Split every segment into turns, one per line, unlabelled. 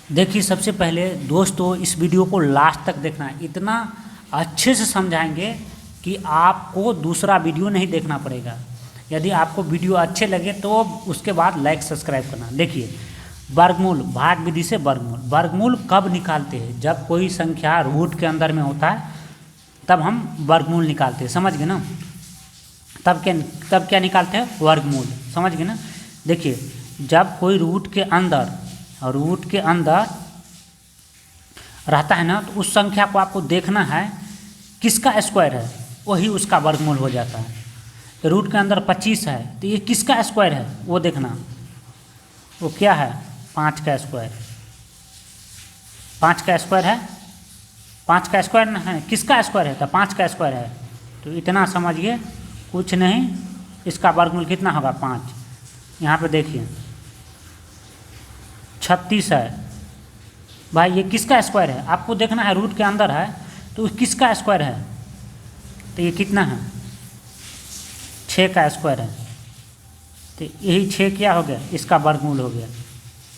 देखिए, सबसे पहले दोस्तों इस वीडियो को लास्ट तक देखना, इतना अच्छे से समझाएंगे कि आपको दूसरा वीडियो नहीं देखना पड़ेगा। यदि आपको वीडियो अच्छे लगे तो उसके बाद लाइक सब्सक्राइब करना। देखिए, वर्गमूल, भाग विधि से वर्गमूल। वर्गमूल कब निकालते हैं? जब कोई संख्या रूट के अंदर में होता है तब हम वर्गमूल निकालते हैं, समझ गए ना। तब क्या निकालते हैं? वर्गमूल, समझ गए ना। देखिए, जब कोई रूट के अंदर रहता है ना, तो उस संख्या को आपको देखना है किसका स्क्वायर है, वही उसका वर्गमूल हो जाता है। रूट के अंदर 25 है तो ये किसका स्क्वायर है वो देखना, वो क्या है? 5 का स्क्वायर। 5 का स्क्वायर है, 5 का स्क्वायर ना है, किसका स्क्वायर है? तो 5 का स्क्वायर है। तो इतना समझिए, कुछ नहीं, इसका वर्गमूल कितना होगा? 5। यहाँ पे देखिए 36 है। भाई ये किसका स्क्वायर है? आपको देखना है, रूट के अंदर है तो किसका स्क्वायर है? तो ये कितना है? 6 का स्क्वायर है। तो यही 6 क्या हो गया? इसका वर्गमूल हो गया,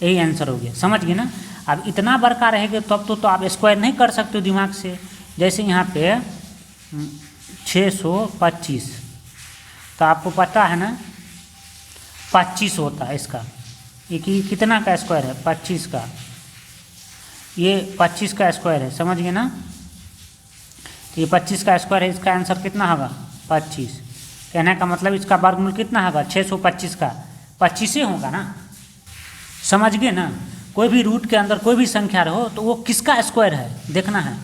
यही आंसर हो गया, समझ गए ना। अब इतना बड़का रहेगा तब तो आप स्क्वायर नहीं कर सकते हो दिमाग से। जैसे यहाँ पे 625, तो आपको पता है ना 25 होता है इसका। ये कितना का स्क्वायर है? 25 का। ये 25 का स्क्वायर है, समझ गए ना। तो ये 25 का स्क्वायर है, इसका आंसर कितना होगा? 25। कहने का मतलब इसका वर्गमूल कितना होगा? 625 का 25 होगा ना, समझ गए ना। कोई भी रूट के अंदर कोई भी संख्या रहो तो वो किसका स्क्वायर है देखना है।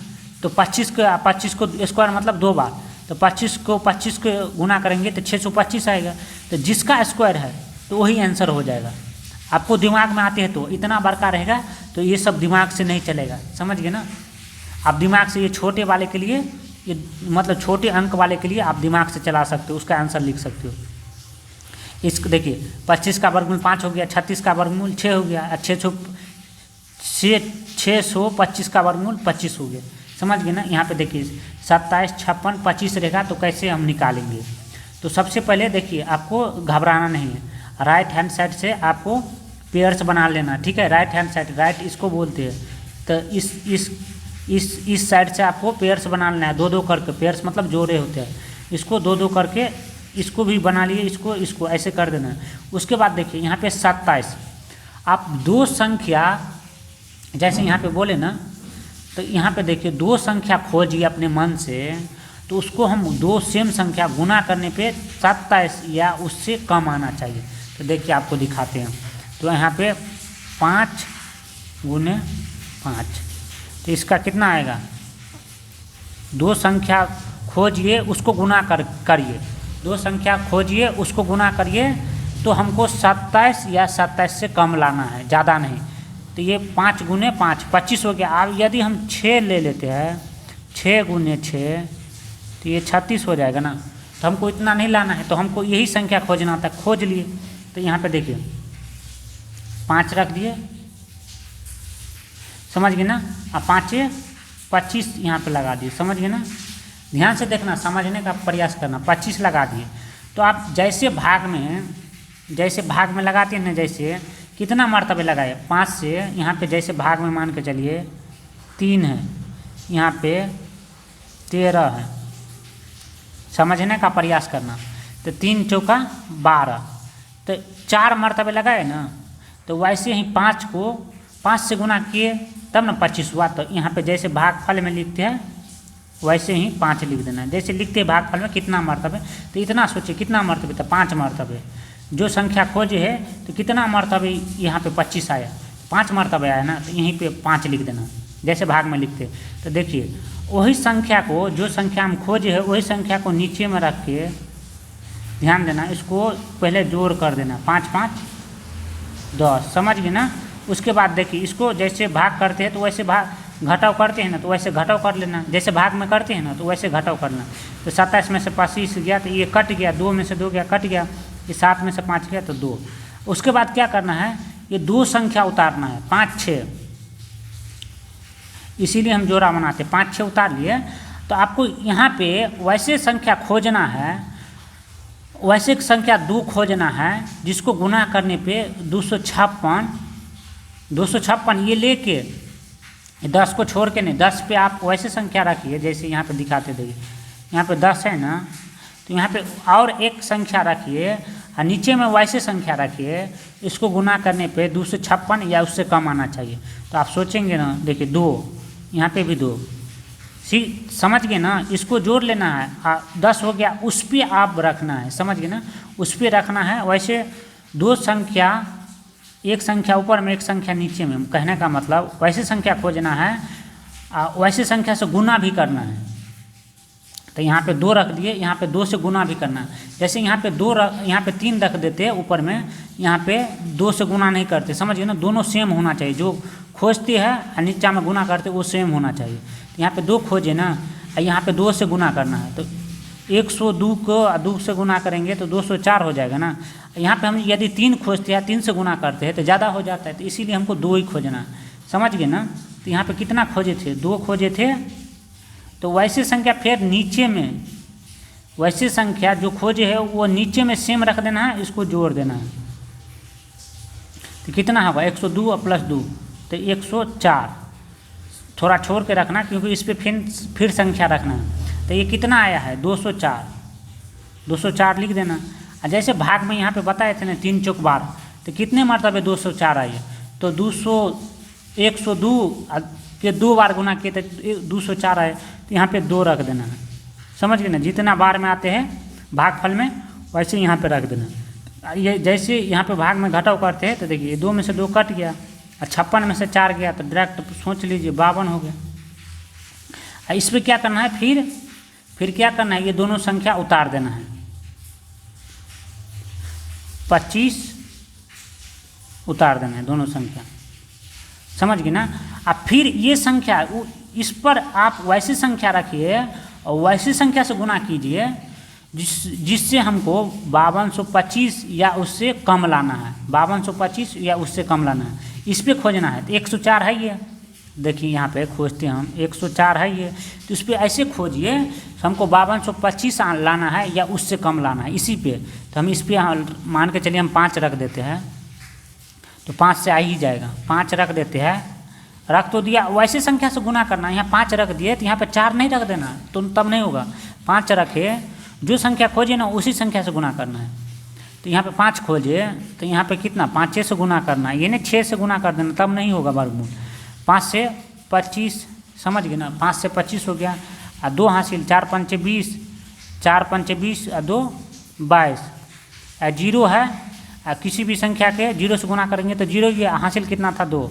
तो 25 को स्क्वायर मतलब 2 बार, तो 25 को गुना करेंगे तो 625 आएगा। तो जिसका स्क्वायर है तो वही आंसर हो जाएगा। आपको दिमाग में आते हैं तो इतना बड़का रहेगा, तो ये सब दिमाग से नहीं चलेगा, समझ गए ना। आप दिमाग से ये छोटे वाले के लिए, ये मतलब छोटे अंक वाले के लिए आप दिमाग से चला सकते हो, उसका आंसर लिख सकते हो। इसको देखिए, 25 का वर्गमूल 5 हो गया, 36 का वर्गमूल 6 हो गया, 625 का वर्गमूल 25 हो गया, समझ गए ना। यहाँ पे देखिए 27, 56, 25 रहेगा, तो कैसे हम निकालेंगे? तो सबसे पहले देखिए, आपको घबराना नहीं है, राइट हैंड साइड से आपको पेयर्स बना लेना, ठीक है। राइट हैंड साइड, राइट इसको बोलते हैं। तो इस साइड से आपको पेयर्स बना लेना है, 2-2 करके। पेयर्स मतलब जोड़े होते हैं, इसको 2-2 करके इसको भी बना लिए, इसको ऐसे कर देना है। उसके बाद देखिए यहाँ पे 27, आप 2 संख्या जैसे यहाँ पे बोले ना, तो यहाँ पे देखिए 2 संख्या खोजिए अपने मन से, तो उसको हम 2 सेम संख्या गुना करने पे 27 या उससे कम आना चाहिए। तो देखिए आपको दिखाते हैं। तो यहाँ पे 5 गुने 5, तो इसका कितना आएगा? 2 संख्या खोजिए, उसको गुना करिए। 2 संख्या खोजिए, उसको गुना करिए, तो हमको 27 या 27 से कम लाना है, ज़्यादा नहीं। तो ये 5 गुने 5 25 हो गया। अब यदि हम 6 ले लेते हैं, 6 गुने 6, तो ये 36 हो जाएगा ना। तो हमको इतना नहीं लाना है, तो हमको यही संख्या खोजना था, खोज लिए। तो यहाँ पे देखिए 5 रख दिए, समझ गए ना। अब 5 25 यहाँ पे लगा दिए, समझ गए ना। ध्यान से देखना, समझने का प्रयास करना। 25 लगा दिए, तो आप जैसे भाग में लगाते हैं ना, जैसे कितना मर्तबे लगाए? 5 से यहाँ पे जैसे भाग में मान के चलिए 3 है, यहाँ पे 13 है, समझने का प्रयास करना। तो 3 चौका 12, तो 4 मर्तबे लगाए ना। तो वैसे ही 5 को 5 से गुना किए तब ना 25 हुआ। तो यहाँ पे जैसे भागफल में लिखते हैं वैसे ही 5 लिख देना है। जैसे लिखते हैं भागफल में कितना मर्तबे, तो इतना सोचिए कितना मर्तबे, तो 5 मर्तबे। जो संख्या खोजे है तो कितना मर्तबे यहाँ पे 25 आया, 5 मर्तबे आया ना, तो यहीं पे 5 लिख देना जैसे भाग में लिखते। तो देखिए वही संख्या को, जो संख्या हम खोजे है वही संख्या को नीचे में रख के ध्यान देना, इसको पहले जोड़ कर देना, 5 5 10, समझ गए ना। उसके बाद देखिए इसको जैसे भाग करते हैं तो वैसे भाग घटाव करते हैं ना, तो वैसे घटाव कर लेना। जैसे भाग में करते हैं ना तो वैसे घटाव करना। तो 27 में से 25 गया तो ये कट गया, 2 में से 2 गया कट गया, ये 7 में से 5 गया तो 2। उसके बाद क्या करना है, ये 2 संख्या उतारना है, 5 6, इसीलिए हम जोड़ा बनाते। 5 6 उतार लिए, तो आपको यहाँ पे वैसे संख्या खोजना है, वैसे संख्या 2 खोजना है जिसको गुना करने पे 256 256 ये लेके 10 को छोड़ के नहीं, 10 पे आप वैसे संख्या रखिए जैसे यहाँ पे दिखाते देखिए, यहाँ पे 10 है ना, तो यहाँ पे और एक संख्या रखिए और नीचे में वैसे संख्या रखिए, इसको गुना करने पे 256 या उससे कम आना चाहिए। तो आप सोचेंगे ना, देखिए 2, यहाँ पे भी 2, समझ गए ना, इसको जोड़ लेना है, 10 हो गया, उस पर आप रखना है, समझ गए ना, उस पर रखना है। वैसे दो संख्या, एक संख्या ऊपर में एक संख्या नीचे में, कहने का मतलब वैसे संख्या खोजना है, वैसे संख्या से गुना भी करना है। तो यहाँ पे 2 रख दिए, यहाँ पे 2 से गुना भी करना है। जैसे यहाँ पे 2 यहाँ पे 3 रख देते हैं ऊपर में, यहाँ पे 2 से गुना नहीं करते, समझिए ना, दोनों सेम होना चाहिए, जो खोजते हैं और नीचा में गुना करते वो सेम होना चाहिए। तो यहाँ पे 2 खोजे ना, यहाँ पे 2 से गुना करना है, तो 102 को 2 से गुना करेंगे तो 204 हो जाएगा ना। यहाँ पे हम यदि 3 खोजते हैं, 3 से गुना करते हैं तो ज़्यादा हो जाता है, तो इसीलिए हमको 2 ही खोजना है, समझ गए ना। तो यहाँ पे कितना खोजे थे, 2 खोजे थे। तो वैसे संख्या फिर नीचे में, वैसे संख्या जो खोजे है वो नीचे में सेम रख देना है, इसको जोड़ देना है। तो कितना होगा, 102 प्लस 2 तो 104, थोड़ा छोड़ के रखना क्योंकि इस पर फिर संख्या रखना है। तो ये कितना आया है, 204, 204 लिख देना। और जैसे भाग में यहाँ पे बताए थे ना 3 चौक 12, तो कितने मरतबे 204 आई, तो 102 के 2 बार गुना किए तो 204 आए, तो यहाँ पे 2 रख देना है, समझ गए ना। जितना बार में आते हैं भागफल में वैसे यहाँ पे रख देना। ये जैसे यहाँ पे भाग में घटाव करते हैं तो देखिए 2 में से 2 कट गया और 56 में से 4 गया, तो डायरेक्ट सोच लीजिए 52 हो गया। इस पर क्या करना है, फिर क्या करना है, ये दोनों संख्या उतार देना है, 25 उतार देना है दोनों संख्या, समझ गए ना। अब फिर ये संख्या, इस पर आप वैसी संख्या रखिए और वैसी संख्या से गुना कीजिए जिससे हमको 5225 या उससे कम लाना है, 5225 या उससे कम लाना है, इस पे खोजना है। तो 104 है ये, देखिए यहाँ पे खोजते हैं हम, 104 है ये, तो इस पर ऐसे खोजिए हमको 5225 लाना है या उससे कम लाना है, इसी पे। तो हम इस पर मान के चलिए हम 5 रख देते हैं, तो 5 से आ ही जाएगा, 5 रख देते हैं, रख तो दिया, वैसे संख्या से गुना करना है। यहाँ 5 रख दिए तो यहाँ पे 4 नहीं रख देना, तो तब नहीं होगा। 5 रखे, जो संख्या खोजे ना उसी संख्या से गुना करना है। तो यहाँ पे 5 खोजे तो यहाँ पे कितना, 5 से गुना करना है, ये नहीं 6 से गुना कर देना, तब नहीं होगा वर्गमूल। 5 से 25, समझ गए ना, 5 से 25 हो गया, और 2 हासिल, 4 पंचे 20, 4 पंचे 20 और 2 22, 0 है, किसी भी संख्या के 0 से गुना करेंगे तो 0 ही, हासिल कितना था 2,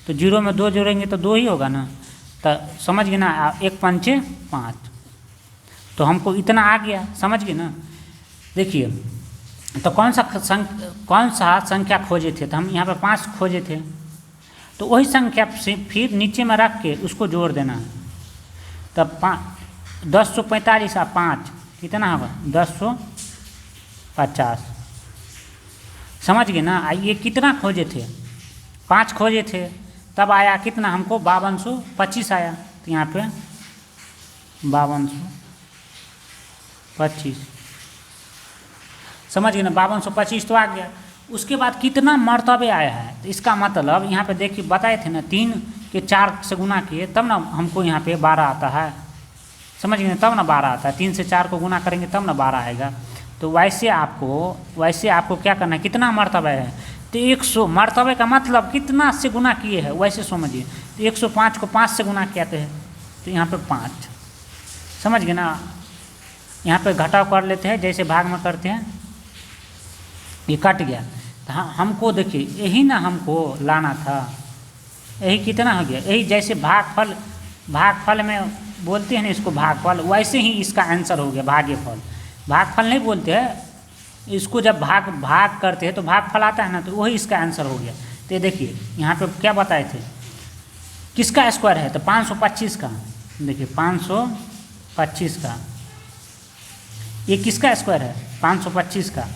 तो 0 में 2 जोड़ेंगे तो 2 ही होगा ना। तो समझ गए ना, 1 पंचे 5, तो हमको इतना आ गया, समझ गए ना। देखिए तो कौन सा संख्या खोजे थे, तो हम यहाँ पे 5 खोजे थे, तो वही संख्या से फिर नीचे में रख के उसको जोड़ देना है। तब 1045 और 5 कितना होगा, 1050, समझ गए ना। ये कितना खोजे थे, 5 खोजे थे, तब आया कितना हमको, 5225 आया। तो यहाँ पे 5225, समझ गए ना, 5225 तो आ गया। उसके बाद कितना मरतबे आया है, तो इसका मतलब यहाँ पे देखिए बताए थे ना, 3 के 4 से गुना किए तब ना हमको यहाँ पे 12 आता है, समझ गए, तब ना 12 आता है। 3 से 4 को गुना करेंगे तब ना 12 आएगा। तो वैसे आपको क्या करना है, कितना मरतबा है, तो 100 मरतबे का मतलब कितना से गुना किए हैं वैसे समझिए। तो 105 को 5 से गुना किया है, तो यहाँ पे 5, समझ गए ना। यहाँ पे घटाव कर लेते हैं जैसे भाग में करते हैं, ये कट गया, तो हमको देखिए यही ना हमको लाना था, यही कितना हो गया, यही जैसे भागफल में बोलते हैं ना इसको भागफल, वैसे ही इसका आंसर हो गया भाग्यफल। भागफल नहीं बोलते हैं इसको, जब भाग करते हैं तो भागफल आता है ना, तो वही इसका आंसर हो गया। तो देखिए यहाँ पे क्या बताए थे, किसका स्क्वायर है, तो 525 का, देखिए 525 का, ये किसका स्क्वायर है, 525 का,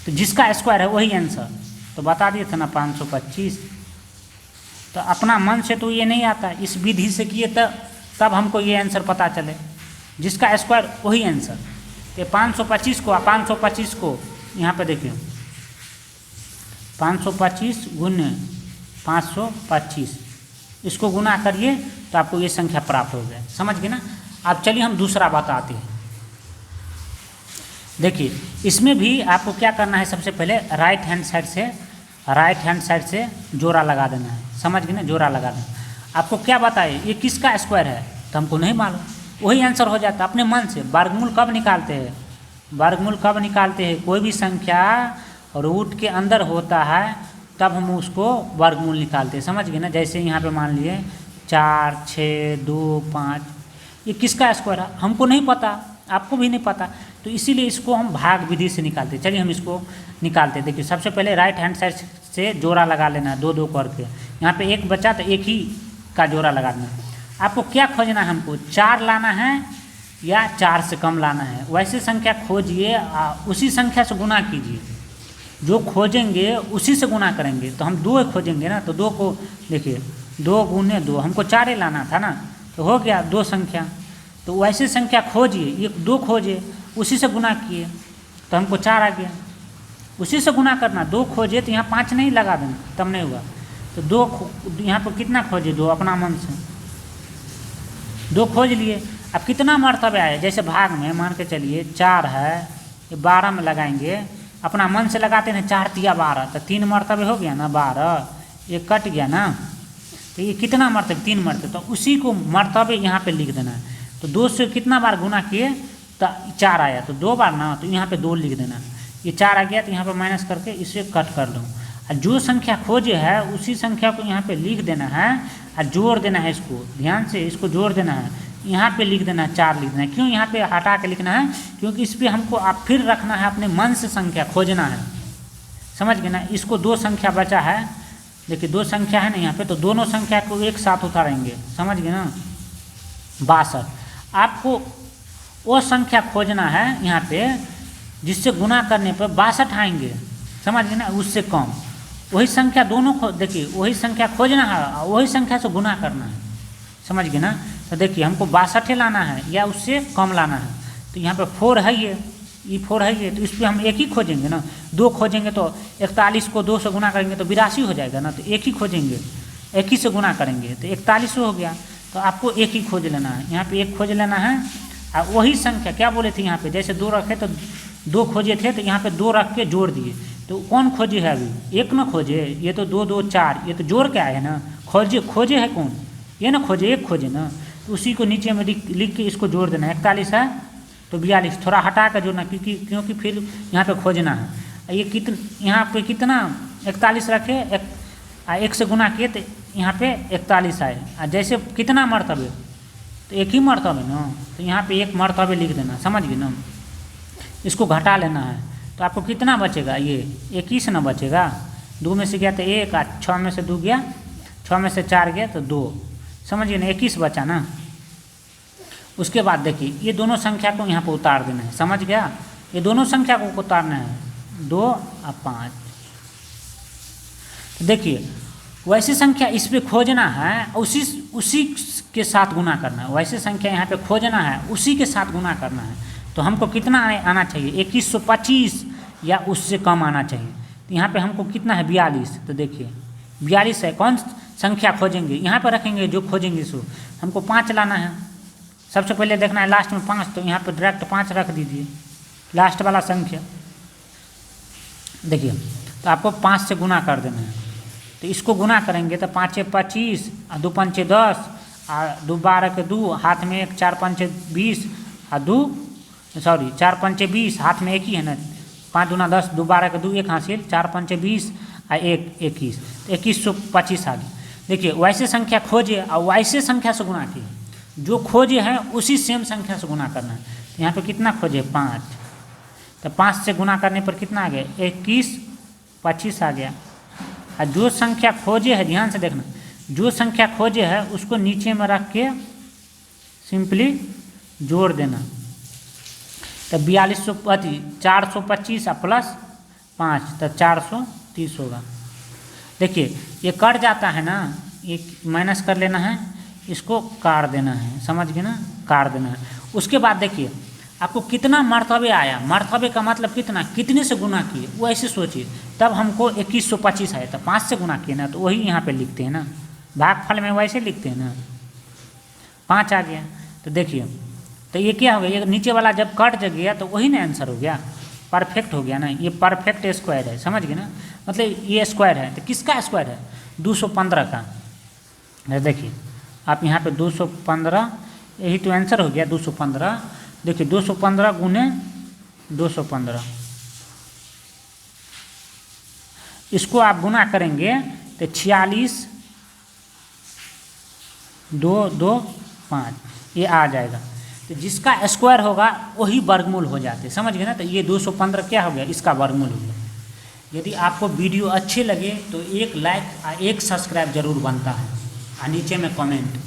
तो जिसका स्क्वायर है वही आंसर। तो बता दिए थे ना 525। तो अपना मन से तो ये नहीं आता, इस विधि से किए तब हमको ये आंसर पता चले, जिसका स्क्वायर वही आंसर। तो 525 को यहाँ पे देखिए 525 गुने 525, इसको गुना करिए तो आपको ये संख्या प्राप्त हो जाए। समझ गए ना। अब चलिए हम दूसरा बताते हैं। देखिए इसमें भी आपको क्या करना है, सबसे पहले राइट हैंड साइड से जोड़ा लगा देना है। समझ गए ना, जोड़ा लगा देना। आपको क्या बताए ये किसका स्क्वायर है, तो हमको नहीं मालूम, वही आंसर हो जाता है अपने मन से। वर्गमूल कब निकालते हैं, वर्गमूल कब निकालते हैं, कोई भी संख्या रूट के अंदर होता है तब हम उसको वर्गमूल निकालते हैं। समझ गए ना। जैसे यहाँ पे मान लिए 4, 6, 2, 5, ये किसका स्क्वायर है हमको नहीं पता, आपको भी नहीं पता, तो इसीलिए इसको हम भाग विधि से निकालते हैं। चलिए हम इसको निकालते हैं। देखिए सबसे पहले राइट हैंड साइड से जोड़ा लगा लेना है, 2 2 करके। यहाँ पे एक बचा तो एक ही का जोड़ा लगा देना है। आपको क्या खोजना है, हमको 4 लाना है या 4 से कम लाना है, वैसे संख्या खोजिए, उसी संख्या से गुना कीजिए। जो खोजेंगे उसी से गुना करेंगे। तो हम 2 खोजेंगे ना, तो 2 को देखिए 2 गुने 2, हमको 4 ही लाना था ना, तो हो गया 2 संख्या। तो वैसे संख्या खोजिए, ये 2 खोजिए, उसी से गुना किए तो हमको 4 आ गया। उसी से गुना करना, 2 खोजिए तो यहाँ 5 नहीं लगा देना, तब नहीं हुआ। तो 2 यहाँ पर कितना खोजिए, 2 अपना मन से 2 खोज लिए। अब कितना मर्तबे आए, जैसे भाग में मान के चलिए 4 है, ये 12 में लगाएंगे, अपना मन से लगाते हैं 4 तिया 12, तो 3 मर्तबे हो गया ना, 12 ये कट गया ना, तो ये कितना मर्तबे, 3 मर्तबे। तो उसी को मर्तबे यहाँ पे लिख देना है। तो 2 से कितना बार गुना किए तो 4 आया, तो 2 बार ना, तो यहाँ पे 2 लिख देना। ये 4 आ गया तो यहाँ पे माइनस करके इसे कट कर लो। और जो संख्या खोजे है उसी संख्या को यहाँ पे लिख देना है और जोड़ देना है। इसको ध्यान से इसको जोड़ देना है, यहाँ पे लिख देना है 4 लिख देना है। क्यों यहाँ पे हटा के लिखना है, क्योंकि इस पर हमको आप फिर रखना है, अपने मन से संख्या खोजना है। समझ गए ना। इसको 2 संख्या बचा है, देखिए 2 संख्या है ना यहाँ पे, तो दोनों संख्या को एक साथ उतारेंगे। समझ गए ना, 62। आपको वो संख्या खोजना है यहाँ पे जिससे गुना करने पर 62 आएंगे। समझ गए ना, उससे कम वही संख्या दोनों को देखिए, वही संख्या खोजना है, वही संख्या से गुना करना है। समझ गए ना। तो देखिए हमको 62 लाना है या उससे कम लाना है। तो यहाँ पे 4 है, ये 4 है ये, तो इस पर हम एक ही खोजेंगे ना। 2 खोजेंगे तो 41 को 2 से गुना करेंगे तो 82 हो जाएगा ना, तो एक ही खोजेंगे, एक ही से गुना करेंगे तो 41 हो गया। तो आपको एक ही खोज लेना है, यहाँ पे एक खोज लेना है। और वही संख्या क्या बोले थे यहाँ पे, जैसे 2 रखे तो 2 खोजे थे, तो यहाँ पे 2 रख के जोड़ दिए। तो कौन खोजे है अभी, एक ना खोजे, ये तो 2 2 4, ये तो जोड़ के आए हैं ना। खोजे है कौन, ये ना खोजे, एक खोजे ना, तो उसी को नीचे में लिख के इसको जोड़ देना है। 41 है तो 42, थोड़ा हटा कर जोड़ना, क्योंकि फिर यहाँ पे खोजना है। ये यहाँ पे कितना 41 रखे, एक से गुना किए तो यहाँ पे 41 आए। और जैसे कितना मर्तबे, तो एक ही मर्तबे ना, तो यहाँ पे एक मर्तबे लिख देना। समझ गए ना। इसको घटा लेना है तो आपको कितना बचेगा, ये 21 ना बचेगा। 2 में से गया तो 1, 6 में से 2 गया, 6 में से 4 गया तो 2। समझिए ना, 21 बचा ना। उसके बाद देखिए ये दोनों संख्या को यहाँ पर उतार देना है। समझ गया, ये दोनों संख्या को उतारना है, 2 और 5। तो देखिए वैसी संख्या इस पे खोजना है, उसी के साथ गुना करना है। वैसे संख्या यहाँ पे खोजना है, उसी के साथ गुना करना है। तो हमको कितना आना चाहिए, 2125 या उससे कम आना चाहिए। तो यहाँ पे हमको कितना है, 42। तो देखिए 42 है, कौन संख्या खोजेंगे, यहाँ पर रखेंगे जो खोजेंगे सो। हमको 5 लाना है, सबसे पहले देखना है लास्ट में 5, तो यहाँ पर डायरेक्ट 5 रख दीजिए, लास्ट वाला संख्या। देखिए तो आपको 5 से गुना कर देना है। तो इसको गुना करेंगे तो 5 25 और 2 5 10 और 2 12 के 2, हाथ में 1, 4 5 20 और 4 5 20, हाथ में एक ही है ना, 5 दूना 10, 2 12 के 2, 1 हासिल, 4 5 20 और 1 21, 2125 आ गई। देखिए वैसे संख्या खोजे और वैसे संख्या से गुना किए, जो खोजे हैं उसी सेम संख्या से गुना करना है। तो यहाँ पे कितना खोजे, 5, तो 5 से गुना करने पर कितना आ गया, 2125 आ गया। और जो संख्या खोजे है, ध्यान से देखना, जो संख्या खोजे है उसको नीचे में रख के सिंपली जोड़ देना। तो 425 प्लस 5 तो 430 होगा। देखिए ये कट जाता है ना, ये माइनस कर लेना है, इसको काट देना है। समझ गए ना, काट देना है। उसके बाद देखिए आपको कितना मरतबे आया, मरतबे का मतलब कितना, कितने से गुना किए, वो ऐसे सोचिए। तब हमको 2125 आया, तो 5 से गुना किए ना, तो वही यहाँ पे लिखते हैं ना, भागफल में वैसे लिखते हैं ना। 5 आ गया, तो देखिए, तो ये क्या हो गया, ये नीचे वाला जब कट गया तो वही ना आंसर हो गया, परफेक्ट हो गया ना, ये परफेक्ट स्क्वायर है, समझ गए ना, मतलब ये स्क्वायर है, तो किसका स्क्वायर है, 215 का। देखिए आप यहाँ पे 215, यही तो आंसर हो गया 215। देखिए 215 गुने 215, इसको आप गुना करेंगे तो 46 225 ये आ जाएगा। तो जिसका स्क्वायर होगा वही वर्गमूल हो जाते, समझ गए ना। तो ये 215 क्या हो गया, इसका वर्गमूल हो गया। यदि आपको वीडियो अच्छे लगे तो एक लाइक और एक सब्सक्राइब जरूर बनता है, और नीचे में कमेंट।